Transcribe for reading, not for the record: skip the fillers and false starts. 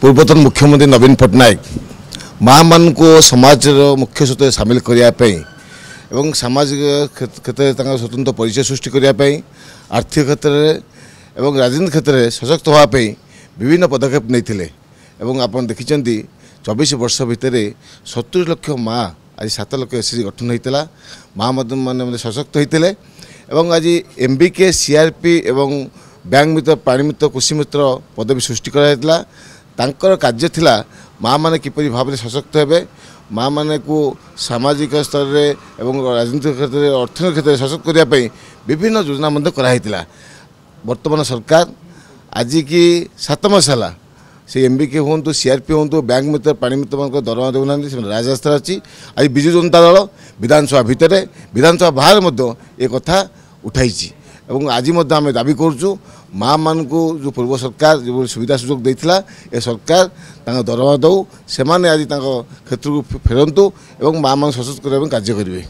पूर्वतन मुख्यमंत्री नवीन पट्टनायक माँ मान को समाज मुख्य स्रोत सामिल करने सामाजिक क्षेत्र में स्वतंत्र परिचय सृष्टि करने आर्थिक क्षेत्र में राजनीति क्षेत्र में सशक्त होगापी विभिन्न पदक्षेप नहीं आप देखिं 24 वर्ष भितर 70 लाख माँ आज 7 लाख एसएचजी गठन होता माँ मैंने सशक्त होते आज एमबीके सीआरपी एवं बैंक मित्र प्राणी मित्र कृषि मित्र पदवी सृष्टि कराइला तांकर कार्य थिला माँ माने किपरि भाव में सशक्त हेबे माँ माने को सामाजिक स्तर में एवं राजनीतिक क्षेत्र में अर्थनैतिक क्षेत्र में सशक्त करने विभिन्न योजना मध्य कराइला। वर्तमान सरकार आज की 7 मास है से एमबीके हूँ सीआरपी हूँ बैंक मित्र प्राणी मित्र मान दरमा देना राजस्थ अच्छी आज विजु जनता दल विधानसभा भितर विधानसभा बाहर एक कथा उठाई आज आम दाबी करुँ माँ मान को जो पूर्व सरकार जो सुविधा सुजोग देता ए सरकार दरमा दौ से आज क्षेत्र को फेरतु और माँ मान सशक्त करने कार्य करेंगे।